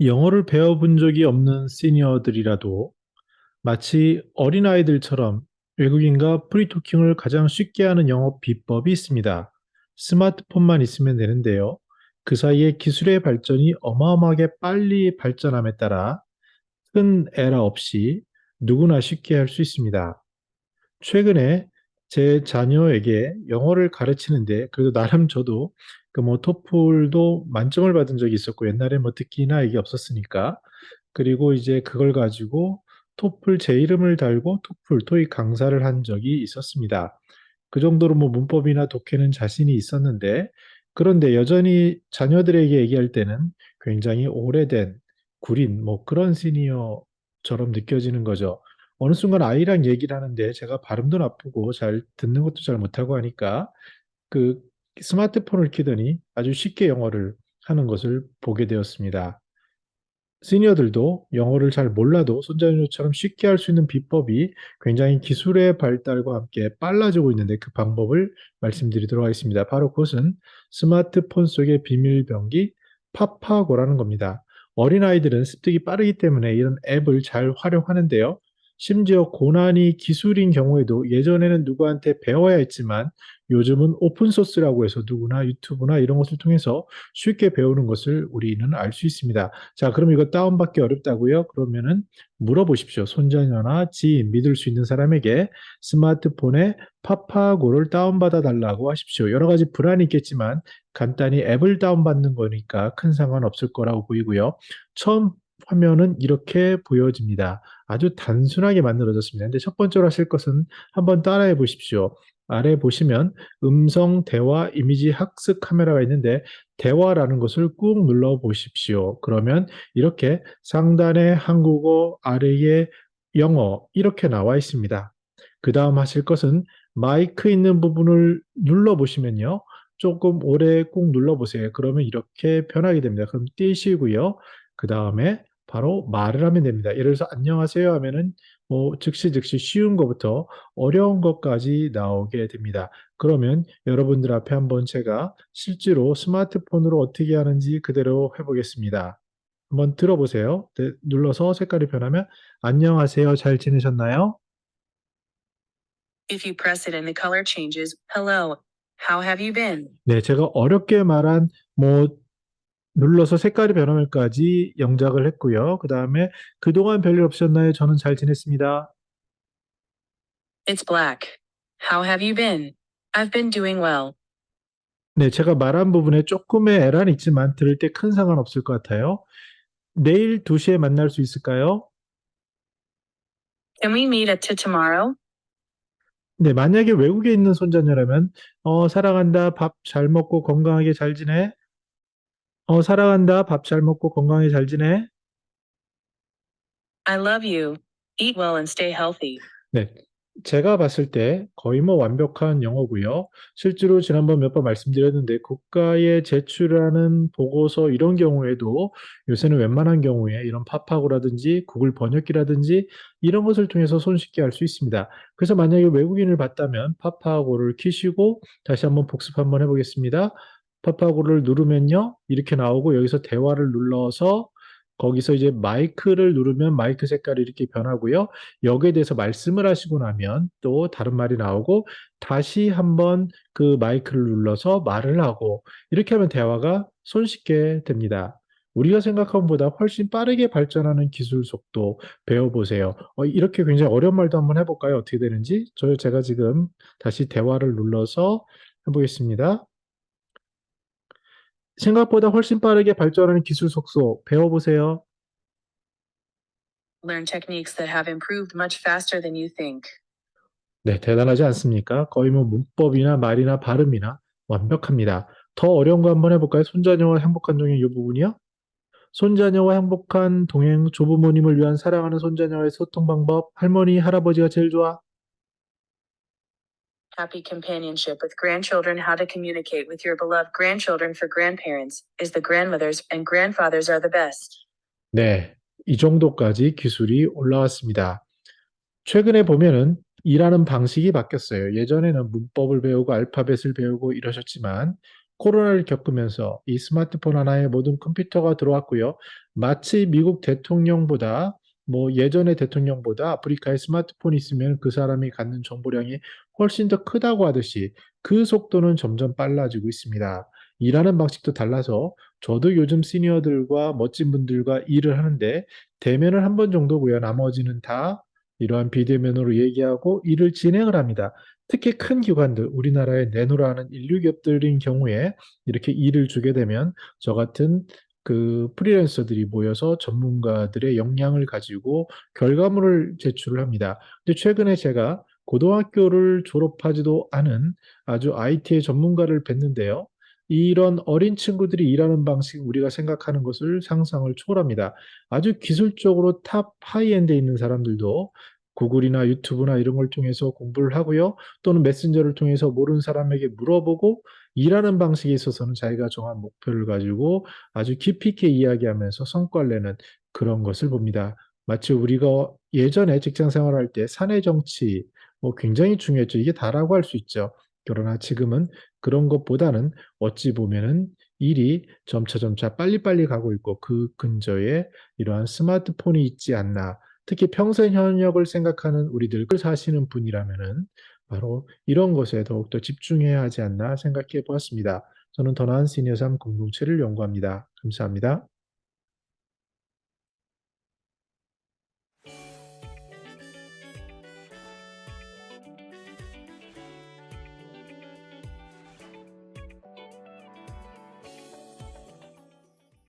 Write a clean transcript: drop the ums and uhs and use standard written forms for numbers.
영어를 배워본 적이 없는 시니어들이라도 마치 어린아이들처럼 외국인과 프리토킹을 가장 쉽게 하는 영어 비법이 있습니다. 스마트폰만 있으면 되는데요. 그 사이에 기술의 발전이 어마어마하게 빨리 발전함에 따라 큰 에러 없이 누구나 쉽게 할 수 있습니다. 최근에 제 자녀에게 영어를 가르치는데 그래도 나름 저도 그 뭐 토플도 만점을 받은 적이 있었고 옛날에 뭐 듣기나 이게 없었으니까 그리고 이제 그걸 가지고 토플 제 이름을 달고 토플 토익 강사를 한 적이 있었습니다. 그 정도로 뭐 문법이나 독해는 자신이 있었는데 그런데 여전히 자녀들에게 얘기할 때는 굉장히 오래된 구린 뭐 그런 시니어처럼 느껴지는 거죠. 어느 순간 아이랑 얘기를 하는데 제가 발음도 나쁘고 잘 듣는 것도 잘 못하고 하니까 그 스마트폰을 키더니 아주 쉽게 영어를 하는 것을 보게 되었습니다. 시니어들도 영어를 잘 몰라도 손자녀처럼 쉽게 할 수 있는 비법이 굉장히 기술의 발달과 함께 빨라지고 있는데 그 방법을 말씀드리도록 하겠습니다. 바로 그것은 스마트폰 속의 비밀병기 파파고라는 겁니다. 어린아이들은 습득이 빠르기 때문에 이런 앱을 잘 활용하는데요. 심지어 고난이 기술인 경우에도 예전에는 누구한테 배워야 했지만 요즘은 오픈소스라고 해서 누구나 유튜브나 이런 것을 통해서 쉽게 배우는 것을 우리는 알 수 있습니다. 자, 그럼 이거 다운받기 어렵다고요? 그러면은 물어보십시오. 손자녀나 지인, 믿을 수 있는 사람에게 스마트폰에 파파고를 다운받아 달라고 하십시오. 여러 가지 불안이 있겠지만 간단히 앱을 다운받는 거니까 큰 상관 없을 거라고 보이고요. 처음 화면은 이렇게 보여집니다. 아주 단순하게 만들어졌습니다. 근데 첫 번째로 하실 것은 한번 따라해 보십시오. 아래 보시면 음성, 대화, 이미지 학습 카메라가 있는데 대화라는 것을 꾹 눌러 보십시오. 그러면 이렇게 상단에 한국어, 아래에 영어 이렇게 나와 있습니다. 그 다음 하실 것은 마이크 있는 부분을 눌러 보시면요. 조금 오래 꾹 눌러 보세요. 그러면 이렇게 변하게 됩니다. 그럼 띄시고요. 그 다음에 바로 말을 하면 됩니다. 예를 들어서 안녕하세요 하면은 뭐 즉시 쉬운 것부터 어려운 것까지 나오게 됩니다. 그러면 여러분들 앞에 한번 제가 실제로 스마트폰으로 어떻게 하는지 그대로 해보겠습니다. 한번 들어보세요. 네, 눌러서 색깔이 변하면 안녕하세요. 잘 지내셨나요? If you press it and the color changes, hello, how have you been? 네, 제가 어렵게 말한 뭐 눌러서 색깔이 변하면까지 영작을 했고요. 그 다음에 그동안 별일 없으셨나요? 저는 잘 지냈습니다. It's black. How have you been? I've been doing well. 네, 제가 말한 부분에 조금의 에러는 있지만 들을 때 큰 상관 없을 것 같아요. 내일 2시에 만날 수 있을까요? Can we meet at tomorrow? 네, 만약에 외국에 있는 손자녀라면, 사랑한다, 밥 잘 먹고 건강하게 잘 지내. 사랑한다, 밥 잘 먹고 건강하게 잘 지내. I love you. Eat well and stay healthy. 네, 제가 봤을 때 거의 뭐 완벽한 영어고요. 실제로 지난번 몇 번 말씀드렸는데, 국가에 제출하는 보고서 이런 경우에도 요새는 웬만한 경우에 이런 파파고라든지 구글 번역기라든지 이런 것을 통해서 손쉽게 할 수 있습니다. 그래서 만약에 외국인을 봤다면 파파고를 키시고 다시 한번 복습 한번 해보겠습니다. 파파고를 누르면요. 이렇게 나오고 여기서 대화를 눌러서 거기서 이제 마이크를 누르면 마이크 색깔이 이렇게 변하고요. 여기에 대해서 말씀을 하시고 나면 또 다른 말이 나오고 다시 한번 그 마이크를 눌러서 말을 하고 이렇게 하면 대화가 손쉽게 됩니다. 우리가 생각한 것보다 훨씬 빠르게 발전하는 기술 속도 배워보세요. 이렇게 굉장히 어려운 말도 한번 해볼까요? 어떻게 되는지? 제가 지금 다시 대화를 눌러서 해보겠습니다. 생각보다 훨씬 빠르게 발전하는 기술 속도 배워보세요. Learn techniques that have improved much faster than you think. 네, 대단하지 않습니까? 거의 뭐 문법이나 말이나 발음이나 완벽합니다. 더 어려운 거 한번 해볼까요? 손자녀와 행복한 동행 이 부분이요. 손자녀와 행복한 동행, 조부모님을 위한 사랑하는 손자녀와의 소통 방법, 할머니, 할아버지가 제일 좋아. Happy companionship with grandchildren. How to communicate with your beloved grandchildren for grandparents is the grandmothers and grandfathers are the best. 네, 이 정도까지 기술이 올라왔습니다. 최근에 보면은 일하는 방식이 바뀌었어요. 예전에는 문법을 배우고 알파벳을 배우고 이러셨지만 코로나를 겪으면서 이 스마트폰 하나에 모든 컴퓨터가 들어왔고요. 마치 미국 대통령보다 예전의 대통령보다 아프리카에 스마트폰이 있으면 그 사람이 갖는 정보량이 훨씬 더 크다고 하듯이 그 속도는 점점 빨라지고 있습니다. 일하는 방식도 달라서 저도 요즘 시니어들과 멋진 분들과 일을 하는데 대면을 한 번 정도고요. 나머지는 다 이러한 비대면으로 얘기하고 일을 진행을 합니다. 특히 큰 기관들, 우리나라의 내노라는 인류 기업들인 경우에 이렇게 일을 주게 되면 저 같은 그 프리랜서들이 모여서 전문가들의 역량을 가지고 결과물을 제출을 합니다. 근데 최근에 제가 고등학교를 졸업하지도 않은 아주 IT의 전문가를 뵀는데요. 이런 어린 친구들이 일하는 방식 우리가 생각하는 것을 상상을 초월합니다. 아주 기술적으로 탑 하이엔드에 있는 사람들도 구글이나 유튜브나 이런 걸 통해서 공부를 하고요. 또는 메신저를 통해서 모르는 사람에게 물어보고 일하는 방식에 있어서는 자기가 정한 목표를 가지고 아주 깊이 있게 이야기하면서 성과를 내는 그런 것을 봅니다. 마치 우리가 예전에 직장 생활할 때 사내 정치 굉장히 중요했죠. 이게 다라고 할 수 있죠. 그러나 지금은 그런 것보다는 어찌 보면은 일이 점차 빨리빨리 가고 있고 그 근저에 이러한 스마트폰이 있지 않나. 특히 평생 현역을 생각하는 우리들 사시는 분이라면은 바로 이런 것에 더욱더 집중해야 하지 않나 생각해 보았습니다. 저는 더 나은 시니어 삶 공동체를 연구합니다. 감사합니다.